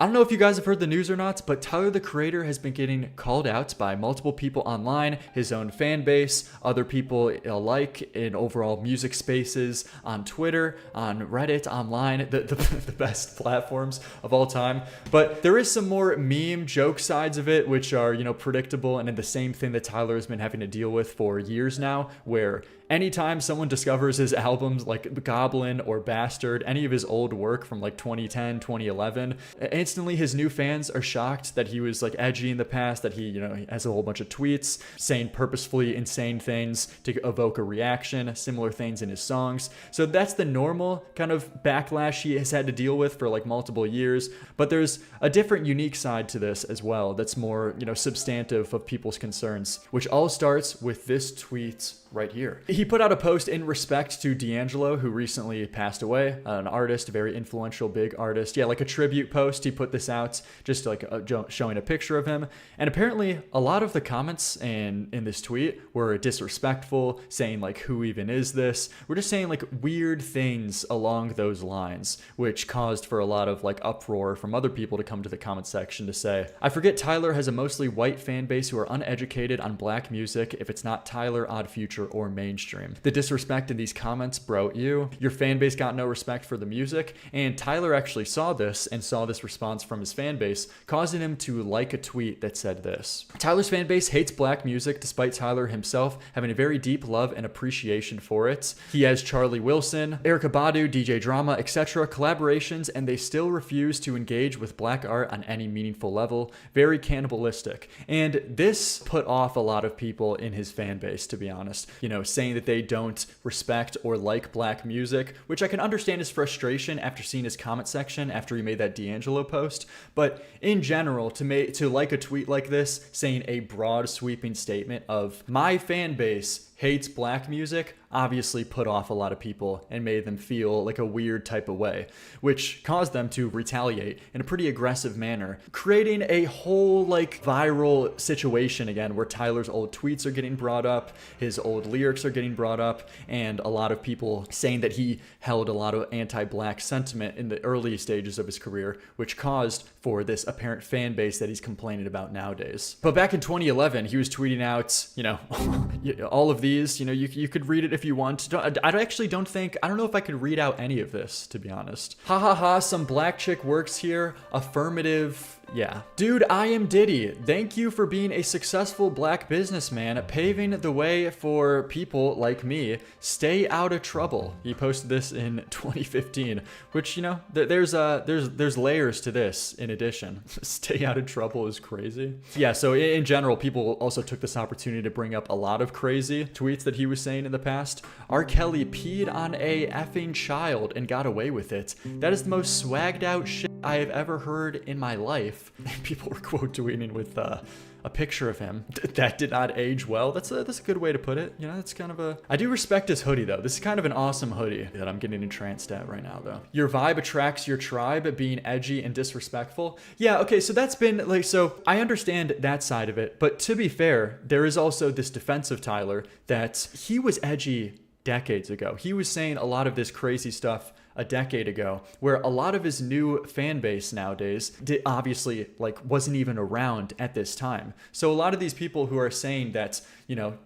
I don't know if you guys have heard the news or not, but Tyler the Creator has been getting called out by multiple people online, his own fan base, other people alike in overall music spaces, on Twitter, on Reddit, online, the best platforms of all time. But there is some more meme joke sides of it, which are, predictable and in the same thing that Tyler has been having to deal with for years now, where anytime someone discovers his albums like Goblin or Bastard, any of his old work from like 2010, 2011, instantly his new fans are shocked that he was like edgy in the past, that he has a whole bunch of tweets saying purposefully insane things to evoke a reaction, similar things in his songs. So that's the normal kind of backlash he has had to deal with for like multiple years. But there's a different unique side to this as well that's more, substantive of people's concerns, which all starts with this tweet right here. He put out a post in respect to D'Angelo, who recently passed away, an artist, a very influential, big artist. Yeah, like a tribute post. He put this out just like showing a picture of him. And apparently a lot of the comments in this tweet were disrespectful, saying like, who even is this? We're just saying like weird things along those lines, which caused for a lot of like uproar from other people to come to the comment section to say, I forget Tyler has a mostly white fan base who are uneducated on black music. If it's not Tyler, Odd Future, or mainstream. The disrespect in these comments, bro, your fan base got no respect for the music, and Tyler actually saw this and saw this response from his fan base, causing him to like a tweet that said this. Tyler's fan base hates black music despite Tyler himself having a very deep love and appreciation for it. He has Charlie Wilson, Erykah Badu, DJ Drama, etc. collaborations, and they still refuse to engage with black art on any meaningful level. Very cannibalistic. And this put off a lot of people in his fan base, to be honest. Saying that they don't respect or like black music, which I can understand his frustration after seeing his comment section after he made that D'Angelo post. But in general, to like a tweet like this, saying a broad sweeping statement of my fan base hates black music, obviously put off a lot of people and made them feel like a weird type of way, which caused them to retaliate in a pretty aggressive manner, creating a whole like viral situation again where Tyler's old tweets are getting brought up, his old lyrics are getting brought up, and a lot of people saying that he held a lot of anti-black sentiment in the early stages of his career, which caused for this apparent fan base that he's complaining about nowadays. But back in 2011, he was tweeting out, all of these, you could read it if you want. I don't know if I could read out any of this, to be honest. Ha ha ha, some black chick works here. Affirmative. Yeah. Dude, I am Diddy. Thank you for being a successful black businessman, paving the way for people like me. Stay out of trouble. He posted this in 2015, which, there's layers to this in addition. Stay out of trouble is crazy. Yeah, so in general, people also took this opportunity to bring up a lot of crazy tweets that he was saying in the past. R. Kelly peed on a effing child and got away with it. That is the most swagged out shit I have ever heard in my life. And people were quote tweeting with a picture of him. That did not age well. That's a good way to put it. That's kind of I do respect his hoodie though. This is kind of an awesome hoodie that I'm getting entranced at right now though. Your vibe attracts your tribe, being edgy and disrespectful. Yeah, okay, so that's been so I understand that side of it, but to be fair, there is also this defense of Tyler that he was edgy decades ago. He was saying a lot of this crazy stuff a decade ago, where a lot of his new fan base nowadays obviously wasn't even around at this time. So a lot of these people who are saying that,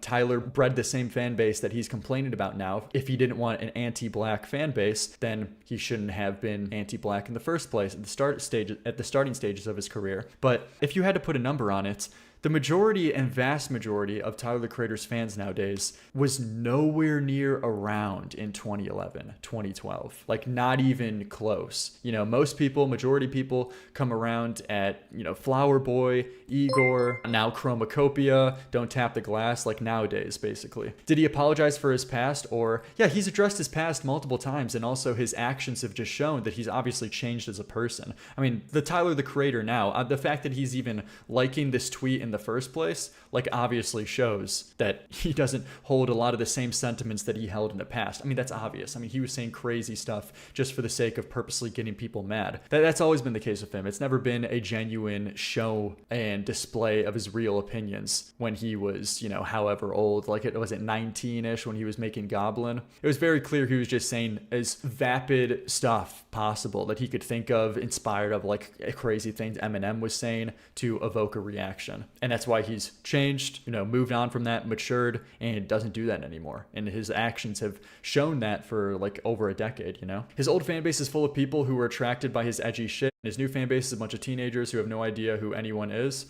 Tyler bred the same fan base that he's complaining about now, if he didn't want an anti-black fan base, then he shouldn't have been anti-black in the first place at the starting stages of his career. But if you had to put a number on it, the majority and vast majority of Tyler the Creator's fans nowadays was nowhere near around in 2011, 2012. Not even close. Majority people come around at, Flower Boy, Igor, now Chromacopia, Don't Tap the Glass, nowadays, basically. Did he apologize for his past? Or, yeah, he's addressed his past multiple times, and also his actions have just shown that he's obviously changed as a person. I mean, the Tyler the Creator now, the fact that he's even liking this tweet in the first place, obviously shows that he doesn't hold a lot of the same sentiments that he held in the past. I mean, that's obvious. I mean, he was saying crazy stuff just for the sake of purposely getting people mad. That's always been the case with him. It's never been a genuine show and display of his real opinions when he was, however old, it was at 19-ish when he was making Goblin. It was very clear he was just saying as vapid stupid stuff possible that he could think of, inspired of like crazy things Eminem was saying to evoke a reaction. And that's why he's changed, moved on from that, matured, and doesn't do that anymore. And his actions have shown that for like over a decade, His old fan base is full of people who were attracted by his edgy shit. His new fan base is a bunch of teenagers who have no idea who anyone is.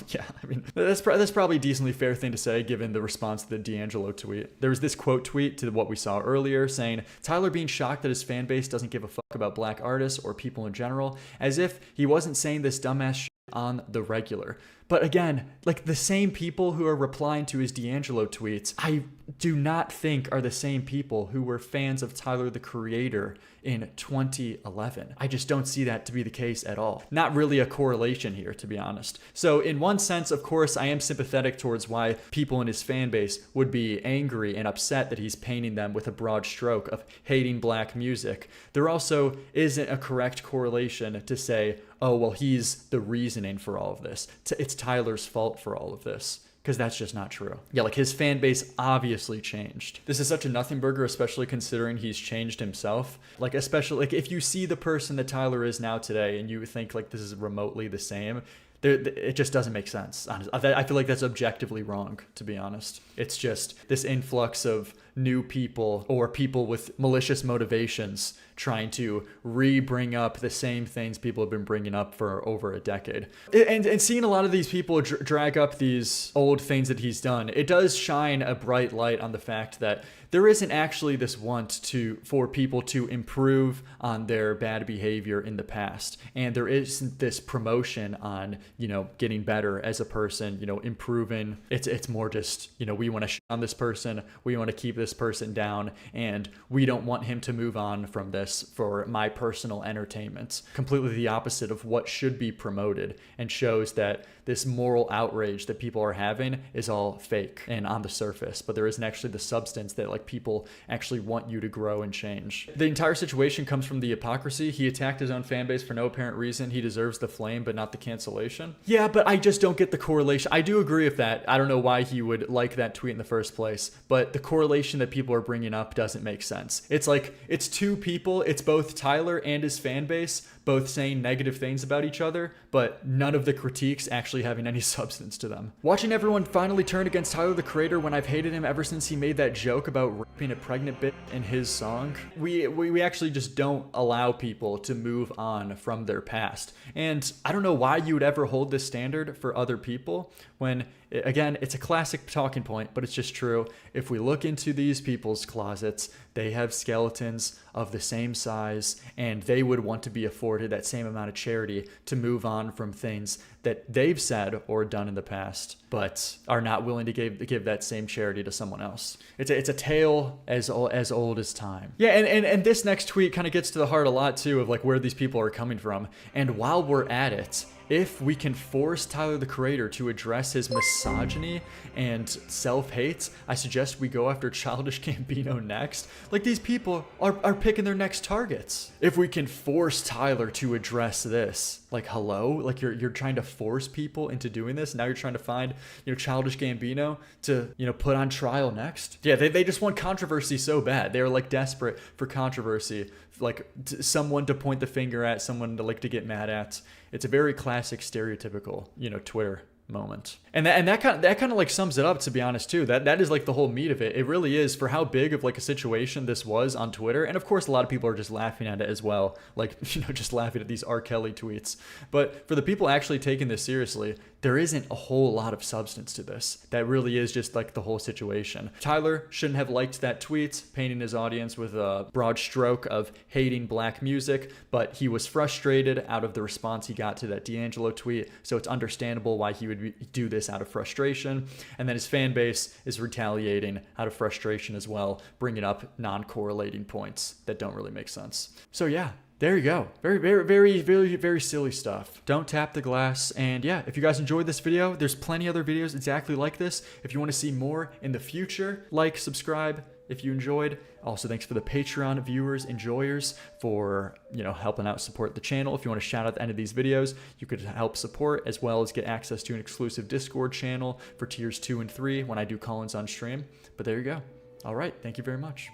Yeah, I mean, that's probably a decently fair thing to say given the response to the D'Angelo tweet. There was this quote tweet to what we saw earlier saying, Tyler being shocked that his fan base doesn't give a fuck about black artists or people in general, as if he wasn't saying this dumbass shit on the regular. But again, like the same people who are replying to his D'Angelo tweets, I do not think are the same people who were fans of Tyler, the Creator in 2011. I just don't see that to be the case at all. Not really a correlation here, to be honest. So in one sense, of course, I am sympathetic towards why people in his fan base would be angry and upset that he's painting them with a broad stroke of hating black music. There also isn't a correct correlation to say, oh, well, he's the reasoning for all of this. It's Tyler's fault for all of this. Because that's just not true. Yeah, like his fan base obviously changed. This is such a nothing burger, especially considering he's changed himself. Like, especially like if you see the person that Tyler is now today and you think like this is remotely the same, it just doesn't make sense. I feel like that's objectively wrong, to be honest. It's just this influx of new people or people with malicious motivations trying to bring up the same things people have been bringing up for over a decade. And seeing a lot of these people drag up these old things that he's done, it does shine a bright light on the fact that there isn't actually this want for people to improve on their bad behavior in the past. And there isn't this promotion on, getting better as a person, improving. It's more just, we want to shit on this person. We want to keep this person down. And we don't want him to move on from this for my personal entertainment. Completely the opposite of what should be promoted, and shows that this moral outrage that people are having is all fake and on the surface, but there isn't actually the substance that like people actually want you to grow and change. The entire situation comes from the hypocrisy. He attacked his own fan base for no apparent reason. He deserves the flame, but not the cancellation. Yeah, but I just don't get the correlation. I do agree with that. I don't know why he would like that tweet in the first place, but the correlation that people are bringing up doesn't make sense. It's like, it's two people. It's both Tyler and his fan base, both saying negative things about each other, but none of the critiques actually having any substance to them. Watching everyone finally turn against Tyler, the Creator, when I've hated him ever since he made that joke about raping a pregnant bitch in his song. We actually just don't allow people to move on from their past. And I don't know why you would ever hold this standard for other people when, again, it's a classic talking point, but it's just true. If we look into these people's closets, they have skeletons of the same size, and they would want to be afforded that same amount of charity to move on from things that they've said or done in the past, but are not willing to give that same charity to someone else. It's a tale as old as time. Yeah, and this next tweet kind of gets to the heart a lot too of like where these people are coming from. And while we're at it, if we can force Tyler, the Creator, to address his misogyny and self-hate, I suggest we go after Childish Gambino next. Like, these people are picking their next targets. If we can force Tyler to address this, like, hello? Like, you're trying to force people into doing this. Now you're trying to find, Childish Gambino to, put on trial next. Yeah, they just want controversy so bad. They're, like, desperate for controversy. Like, someone to point the finger at, someone to get mad at. It's a very classic stereotypical, Twitter moment. And that kind of like sums it up, to be honest, too. That is like the whole meat of it. It really is, for how big of like a situation this was on Twitter. And of course, a lot of people are just laughing at it as well. Like, just laughing at these R. Kelly tweets. But for the people actually taking this seriously, there isn't a whole lot of substance to this. That really is just like the whole situation. Tyler shouldn't have liked that tweet, painting his audience with a broad stroke of hating black music, but he was frustrated out of the response he got to that D'Angelo tweet. So it's understandable why he would do this out of frustration. And then his fan base is retaliating out of frustration as well, bringing up non-correlating points that don't really make sense. So yeah, there you go. Very, very, very, very, very silly stuff. Don't tap the glass. And yeah, if you guys enjoyed this video, there's plenty other videos exactly like this. If you want to see more in the future, like, subscribe if you enjoyed. Also, thanks for the Patreon viewers, enjoyers, for, helping out support the channel. If you want to shout out at the end of these videos, you could help support, as well as get access to an exclusive Discord channel for tiers 2 and 3 when I do call-ins on stream. But there you go. All right. Thank you very much.